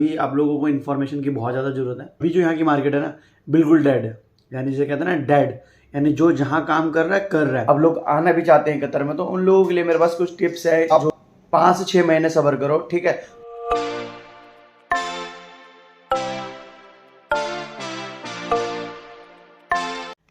भी आप लोगों को इन्फॉर्मेशन की बहुत ज़्यादा ज़रूरत है। अभी जो यहाँ की मार्केट है ना, बिल्कुल डेड है, यानी जिसे कहते हैं ना डेड, यानी जो जहाँ काम कर रहा है कर रहा है। अब लोग आना भी चाहते हैं कतर में, तो उन लोगों के लिए मेरे पास कुछ टिप्स है। आप 5 से 6 महीने सब्र करो, ठीक है।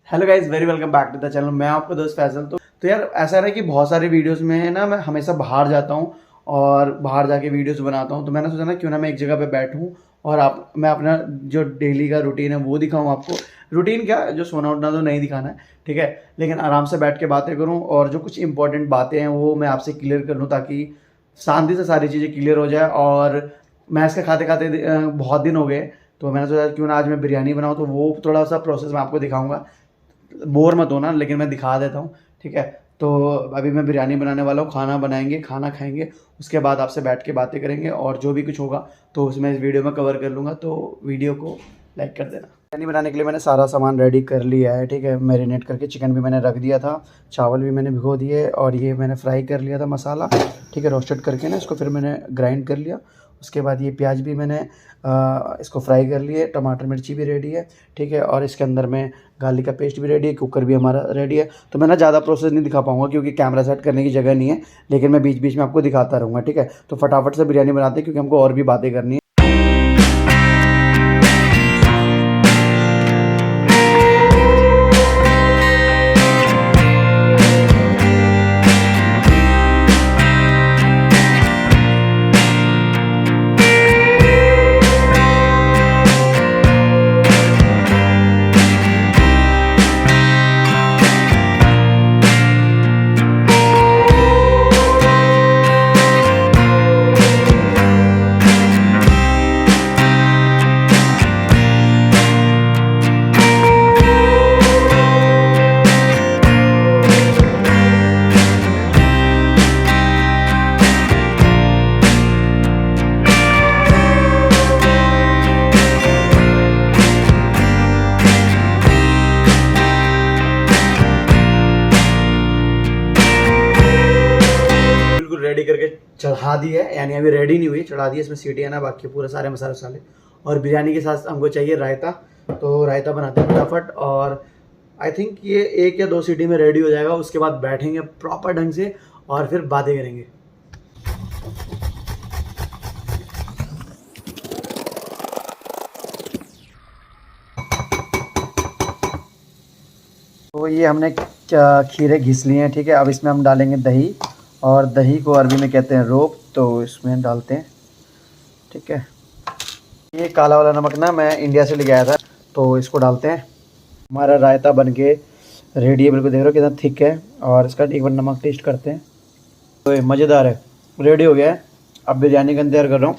Hello guys, very welcome back to the channel. मैं आपका दोस्त फैसल। तो यार ऐसा है ना कि बहुत सारे वीडियोस में ना मैं हमेशा बाहर जाता हूँ और बाहर जाके वीडियोस बनाता हूँ। तो मैंने सोचा ना क्यों ना मैं एक जगह पे बैठूँ और मैं अपना जो डेली का रूटीन है वो दिखाऊँ आपको। रूटीन क्या, जो सोना उठना तो नहीं दिखाना है, ठीक है, लेकिन आराम से बैठ के बातें करूँ और जो कुछ इंपॉर्टेंट बातें हैं वो मैं आपसे क्लियर कर लूँ, ताकि शांति से सारी चीज़ें क्लियर हो जाए। और मैं इसका खाते खाते बहुत दिन हो गए, तो मैंने सोचा क्यों ना आज मैं बिरयानी बनाऊँ, तो वो थोड़ा सा प्रोसेस मैं आपको दिखाऊँगा। बोर मत होना, लेकिन मैं दिखा देता हूँ, ठीक है। तो अभी मैं बिरयानी बनाने वाला हूँ, खाना बनाएंगे, खाना खाएंगे, उसके बाद आपसे बैठ के बातें करेंगे और जो भी कुछ होगा तो उसमें इस वीडियो में कवर कर लूँगा। तो वीडियो को लाइक कर देना। बिरयानी बनाने के लिए मैंने सारा सामान रेडी कर लिया है, ठीक है। मैरिनेट करके चिकन भी मैंने रख दिया था, चावल भी मैंने भिगो दिए और ये मैंने फ्राई कर लिया था मसाला, ठीक है, रोस्टेड करके ना इसको फिर मैंने ग्राइंड कर लिया। उसके बाद ये प्याज भी मैंने इसको फ्राई कर लिए, टमाटर मिर्ची भी रेडी है, ठीक है, और इसके अंदर में गार्लिक का पेस्ट भी रेडी है, कुकर भी हमारा रेडी है। तो मैं ना ज़्यादा प्रोसेस नहीं दिखा पाऊंगा क्योंकि कैमरा सेट करने की जगह नहीं है, लेकिन मैं बीच बीच में आपको दिखाता रहूँगा, ठीक है। तो फटाफट से बिरयानी बनाते हैं क्योंकि हमको और भी बातें करनी है। रेडी करके चढ़ा दी है, यानी अभी रेडी नहीं हुई, चढ़ा दी है। इसमें सीटी है ना, बाकी पूरे सारे मसाले वसाले। और बिरयानी के साथ हमको चाहिए रायता, तो रायता बनाते हैं फटाफट। और आई थिंक ये 1 या 2 सीटी में रेडी हो जाएगा। उसके बाद बैठेंगे प्रॉपर ढंग से और फिर बातें करेंगे। तो ये हमने खीरे घिस लिए हैं, ठीक है। अब इसमें हम डालेंगे दही, और दही को अरबी में कहते हैं रोब, तो इसमें डालते हैं, ठीक है। ये काला वाला नमक ना मैं इंडिया से लेके आया था, तो इसको डालते हैं। हमारा रायता बन के रेडी है, बिल्कुल देख रहे हो कितना थिक है। और इसका एक बार नमक टेस्ट करते हैं, तो ये मज़ेदार है, रेडी हो गया है। अब बिरयानी का इंतज़ार कर रहा हूँ,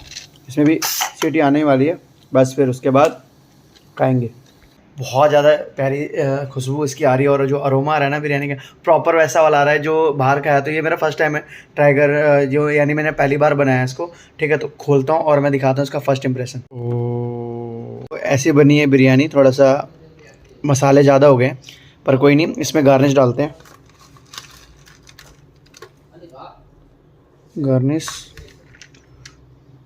इसमें भी सीटी आने वाली है, बस फिर उसके बाद खाएँगे। बहुत ज़्यादा प्यारी खुशबू इसकी आ रही है, और जो अरोमा आ रहा है ना बिरयानी का, प्रॉपर वैसा वाला आ रहा है जो बाहर का है। तो ये मेरा फर्स्ट टाइम है ट्राई कर, जो यानी मैंने पहली बार बनाया इसको, ठीक है। तो खोलता हूँ और मैं दिखाता हूँ इसका फर्स्ट इंप्रेशन। तो ऐसी बनी है बिरयानी, थोड़ा सा मसाले ज़्यादा हो गए, पर कोई नहीं, इसमें गार्निश डालते हैं। गार्निश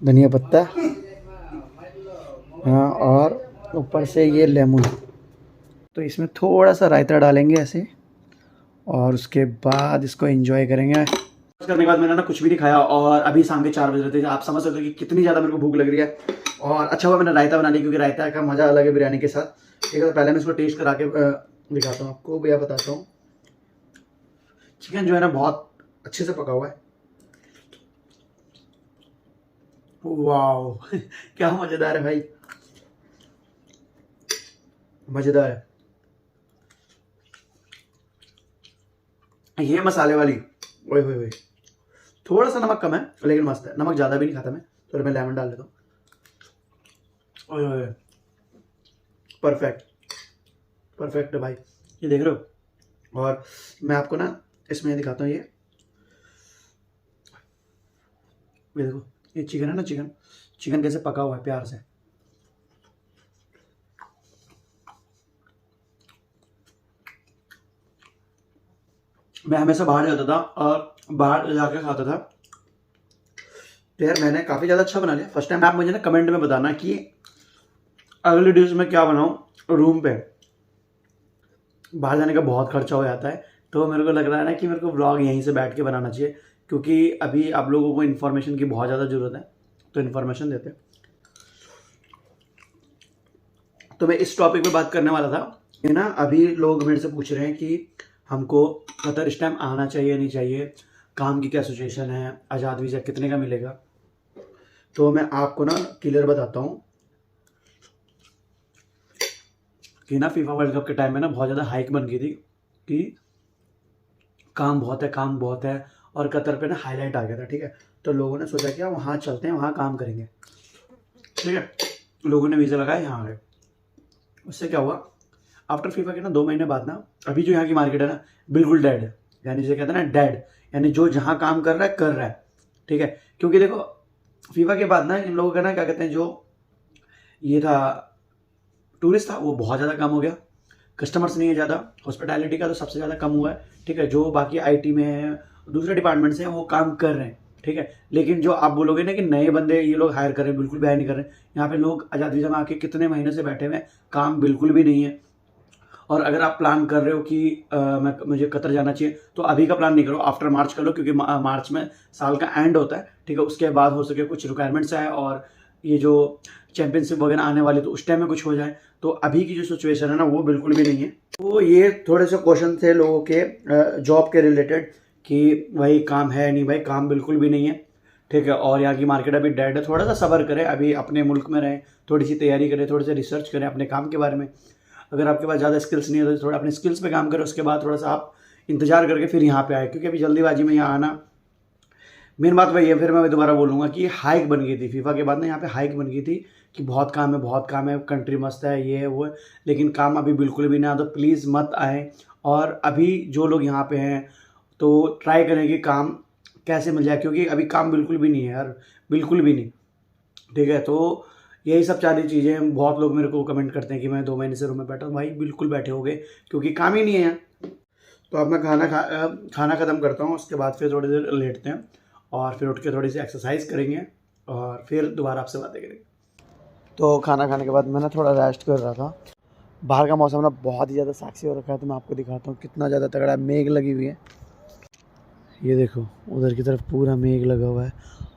धनिया पत्ता, हाँ, और ऊपर से ये लेमन। तो इसमें थोड़ा सा रायता डालेंगे ऐसे, और उसके बाद इसको एंजॉय करेंगे। करने के बाद मैंने ना कुछ भी नहीं खाया, और अभी शाम के 4 बज रहे थे। आप समझ सकते हो कि कितनी ज़्यादा मेरे को भूख लग रही है। और अच्छा हुआ मैंने रायता बना लिया, क्योंकि रायता का मज़ा अलग है बिरयानी के साथ, ठीक है। तो पहले मैं इसको टेस्ट करा के दिखाता हूँ आपको, भैया बताता हूँ। चिकन जो है ना बहुत अच्छे से पका हुआ है। वाह क्या मज़ेदार है भाई, मज़ेदार है। ये मसाले वाली, ओए होए होए, थोड़ा सा नमक कम है लेकिन मस्त है। नमक ज़्यादा भी नहीं खाता मैं, तो मैं लेमन डाल देता हूँ। ओए होए, परफेक्ट, परफेक्ट है भाई, ये देख रहे हो। और मैं आपको ना इसमें दिखाता हूँ, ये देखो, ये चिकन है ना, चिकन चिकन कैसे पका हुआ है प्यार से। मैं हमेशा बाहर जाता था और बाहर जाके खाता था, तो यार मैंने काफ़ी ज़्यादा अच्छा बना लिया फर्स्ट टाइम। आप मुझे ना कमेंट में बताना कि अगली डिश में क्या बनाऊँ। रूम पे बाहर जाने का बहुत खर्चा हो जाता है, तो मेरे को लग रहा है ना कि मेरे को व्लॉग यहीं से बैठ के बनाना चाहिए, क्योंकि अभी आप लोगों को इन्फॉर्मेशन की बहुत ज़्यादा ज़रूरत है, तो इन्फॉर्मेशन देते हैं। तो मैं इस टॉपिक पे बात करने वाला था कि ना अभी लोग मेरे से पूछ रहे हैं कि हमको कतर इस टाइम आना चाहिए नहीं चाहिए, काम की क्या सिचुएशन है, आज़ाद वीज़ा कितने का मिलेगा। तो मैं आपको ना क्लियर बताता हूँ कि ना फीफा वर्ल्ड कप के टाइम में ना बहुत ज़्यादा हाइक बन गई थी कि काम बहुत है और कतर पे ना हाईलाइट आ गया था। ठीक है, तो लोगों ने सोचा कि वहाँ चलते हैं, वहाँ काम करेंगे। ठीक है, लोगों ने वीज़ा लगाया, यहाँ आ गए। उससे क्या हुआ, आफ्टर फीफा के ना 2 महीने बाद ना अभी जो यहाँ की मार्केट है ना बिल्कुल डेड है, यानी जिसे कहते हैं ना डेड, यानी जो जहाँ काम कर रहा है कर रहा है। ठीक है, क्योंकि देखो फीफा के बाद ना इन लोगों का ना क्या कहते हैं, जो ये था टूरिस्ट था वो बहुत ज़्यादा कम हो गया, कस्टमर्स नहीं है ज़्यादा, हॉस्पिटैलिटी का तो सबसे ज़्यादा कम हुआ है। ठीक है, जो बाकी आईटी में है, दूसरे डिपार्टमेंट्स हैं, वो काम कर रहे हैं। ठीक है, लेकिन जो आप बोलोगे ना कि नए बंदे ये लोग हायर कर रहे हैं, बिल्कुल भी हायर नहीं कर रहे हैं। यहाँ पे लोग आज़ाद वीज़ा में आके कितने महीने से बैठे हुए हैं, काम बिल्कुल भी नहीं है। और अगर आप प्लान कर रहे हो कि मुझे कतर जाना चाहिए, तो अभी का प्लान नहीं करो, आफ्टर मार्च कर लो, क्योंकि मार्च में साल का एंड होता है। ठीक है, उसके बाद हो सके कुछ रिक्वायरमेंट्स आए और ये जो चैंपियनशिप वगैरह आने वाली, तो उस टाइम में कुछ हो जाए। तो अभी की जो सिचुएशन है ना वो बिल्कुल भी नहीं है। तो ये थोड़े से क्वेश्चन थे लोगों के जॉब के रिलेटेड कि भाई काम है नहीं, भाई काम बिल्कुल भी नहीं है। ठीक है, और यहाँ की मार्केट अभी डेड है, थोड़ा सा सब्र करें, अभी अपने मुल्क में रहें, थोड़ी सी तैयारी करें, थोड़ी सी रिसर्च करें अपने काम के बारे में। अगर आपके पास ज़्यादा स्किल्स नहीं है तो थोड़ा अपने स्किल्स पे काम करें, उसके बाद थोड़ा सा आप इंतजार करके फिर यहाँ पे आए, क्योंकि अभी जल्दीबाजी में यहाँ आना, मेन बात वही है। फिर मैं दोबारा बोलूँगा कि हाइक बन गई थी फीफा के बाद ना, यहाँ पे हाइक बन गई थी कि बहुत काम है, कंट्री मस्त है, ये है वो है, लेकिन काम अभी बिल्कुल भी नहीं आया। तो प्लीज़ मत आए। और अभी जो लोग यहाँ पे हैं तो ट्राई करें कि काम कैसे मिल जाए, क्योंकि अभी काम बिल्कुल भी नहीं है यार, बिल्कुल भी नहीं। ठीक है, तो यही सब सारी चीज़ें, बहुत लोग मेरे को कमेंट करते हैं कि मैं 2 महीने से रूम में बैठा हूँ। भाई बिल्कुल बैठे हो गए, क्योंकि काम ही नहीं है। तो अब मैं खाना ख़त्म करता हूँ, उसके बाद फिर थोड़ी देर लेटते हैं और फिर उठ के थोड़ी सी एक्सरसाइज करेंगे और फिर दोबारा आपसे बातें करेंगे। तो खाना खाने के बाद मैं ना थोड़ा रेस्ट कर रहा था। बाहर का मौसम ना बहुत ही ज़्यादा साक्षी हो रखा है, तो मैं आपको दिखाता हूँ कितना ज़्यादा तगड़ा मेघ लगी हुई है। ये देखो उधर की तरफ पूरा मेघ लगा हुआ है,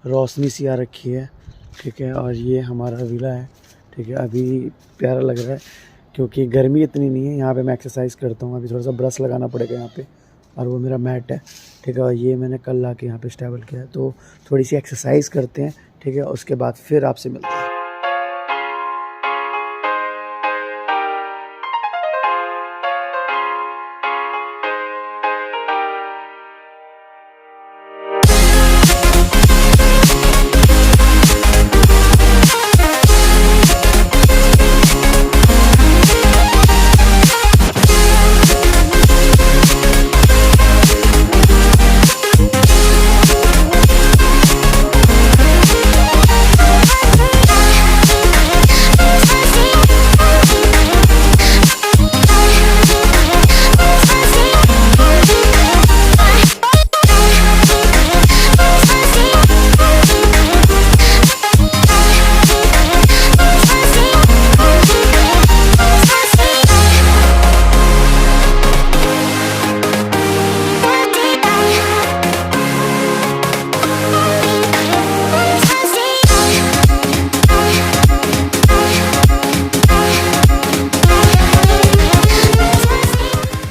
रोशनी सी आ रखी है। ठीक है, और ये हमारा विला है। ठीक है, अभी प्यारा लग रहा है क्योंकि गर्मी इतनी नहीं है। यहाँ पे मैं एक्सरसाइज करता हूँ, अभी थोड़ा सा ब्रश लगाना पड़ेगा यहाँ पे, और वो मेरा मैट है। ठीक है, और ये मैंने कल ला के यहाँ पे स्टेबल किया है। तो थोड़ी सी एक्सरसाइज करते हैं, ठीक है, उसके बाद फिर आपसे मिलते हैं।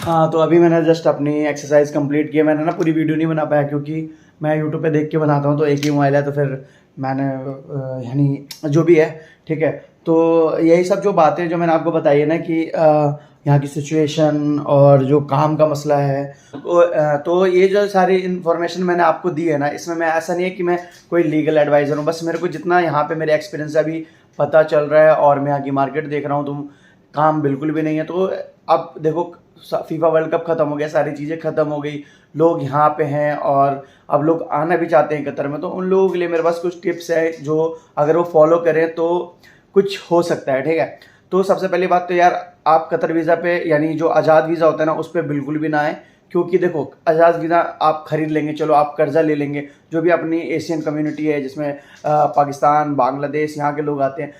हाँ, तो अभी मैंने जस्ट अपनी एक्सरसाइज कंप्लीट की है। मैंने ना पूरी वीडियो नहीं बना पाया क्योंकि मैं यूट्यूब पे देख के बनाता हूँ, तो एक ही मोबाइल है, तो फिर मैंने यानी जो भी है, ठीक है। तो यही सब जो बातें जो मैंने आपको बताई है ना कि यहाँ की सिचुएशन और जो काम का मसला है, तो ये जो सारी इन्फॉर्मेशन मैंने आपको दी है ना, इसमें मैं ऐसा नहीं है कि मैं कोई लीगल एडवाइज़र हूँ। बस मेरे को जितना यहाँ पे मेरे एक्सपीरियंस से अभी पता चल रहा है और मैं यहाँ की मार्केट देख रहा हूँ, तो काम बिल्कुल भी नहीं है। तो अब देखो फीफा वर्ल्ड कप ख़त्म हो गया, सारी चीज़ें ख़त्म हो गई, लोग यहाँ पे हैं और अब लोग आना भी चाहते हैं कतर में। तो उन लोगों के लिए मेरे पास कुछ टिप्स है जो अगर वो फॉलो करें तो कुछ हो सकता है, ठीक है। तो सबसे पहली बात तो यार, आप कतर वीज़ा पे यानी जो आज़ाद वीज़ा होता है ना, उस पर बिल्कुल भी ना आए, क्योंकि देखो आज़ाद वीज़ा आप खरीद लेंगे, चलो आप कर्जा ले लेंगे, जो भी अपनी एशियन कम्युनिटी है जिसमें पाकिस्तान, बांग्लादेश यहाँ के लोग आते हैं,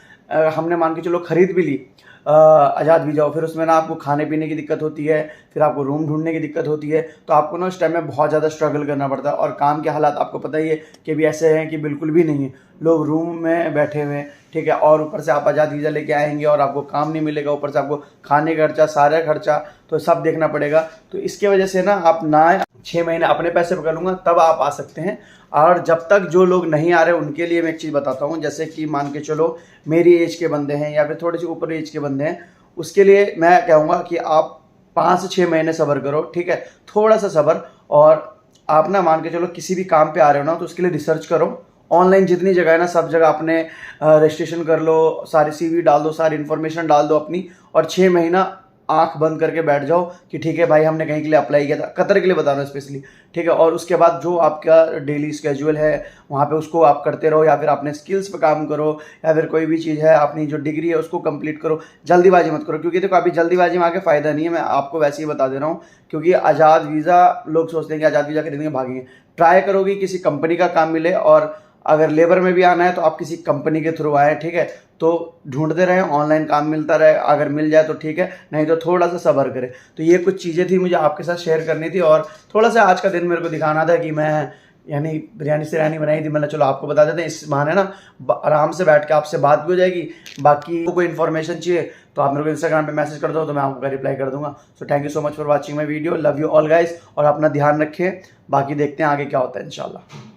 हमने मान के चलो खरीद भी ली आज़ाद वीज़ा हो, फिर उसमें ना आपको खाने पीने की दिक्कत होती है, फिर आपको रूम ढूंढने की दिक्कत होती है, तो आपको ना उस टाइम में बहुत ज़्यादा स्ट्रगल करना पड़ता है। और काम के हालात आपको पता ही है कि भी ऐसे हैं कि बिल्कुल भी नहीं है, लोग रूम में बैठे हुए हैं, ठीक है, और ऊपर से आप आज़ाद वीज़ा लेके आएंगे और आपको काम नहीं मिलेगा, ऊपर से आपको खाने का खर्चा, सारा खर्चा तो सब देखना पड़ेगा। तो इसके वजह से ना आप ना 6 महीने अपने पैसे पकड़ लूँगा तब आप आ सकते हैं। और जब तक जो लोग नहीं आ रहे उनके लिए मैं एक चीज़ बताता हूँ, जैसे कि मान के चलो मेरी एज के बंदे हैं या फिर थोड़ी सी ऊपर एज के बंदे हैं, उसके लिए मैं कहूँगा कि आप 5 से 6 महीने सब्र करो, ठीक है, थोड़ा सा सब्र। और आप ना मान के चलो किसी भी काम पे आ रहे हो ना तो उसके लिए रिसर्च करो, ऑनलाइन जितनी जगह है ना सब जगह अपने रजिस्ट्रेशन कर लो, सारी CV डाल दो, सारी इन्फॉर्मेशन डाल दो अपनी, और 6 महीना आंख बंद करके बैठ जाओ कि ठीक है भाई हमने कहीं के लिए अप्लाई किया था, कतर के लिए बता रहा हूँ स्पेशली, ठीक है। और उसके बाद जो आपका डेली स्केड्यूल है वहाँ पे उसको आप करते रहो, या फिर अपने स्किल्स पे काम करो, या फिर कोई भी चीज़ है अपनी जो डिग्री है उसको कंप्लीट करो, जल्दीबाजी मत करो। क्योंकि देखो अभी जल्दीबाजी में आके फ़ायदा नहीं है, मैं आपको वैसे ही बता दे रहा हूँ। क्योंकि आज़ाद वीज़ा लोग सोचते हैं कि आज़ाद वीज़ा खरीदेंगे भागेंगे, ट्राई करोगे किसी कंपनी का काम मिले, और अगर लेबर में भी आना है तो आप किसी कंपनी के थ्रू आए, ठीक है। तो ढूंढते रहें, ऑनलाइन काम मिलता रहे, अगर मिल जाए तो ठीक है, नहीं तो थोड़ा सा सब्र करें। तो ये कुछ चीज़ें थी मुझे आपके साथ शेयर करनी थी, और थोड़ा सा आज का दिन मेरे को दिखाना था कि मैं यानी बिरयानी सिरयानी बनाई थी, मैंने चलो आपको बता देते हैं, इस बहाने ना आराम से बैठ के आपसे बात भी हो जाएगी। बाकी कोई इन्फॉर्मेशन चाहिए तो आप मेरे को इंस्टाग्राम पे मैसेज कर दो, तो मैं आपको रिप्लाई कर दूंगा। So thank you so much for watching my video, love you all guys, और अपना ध्यान रखें। बाकी देखते हैं आगे क्या होता है इंशाल्लाह।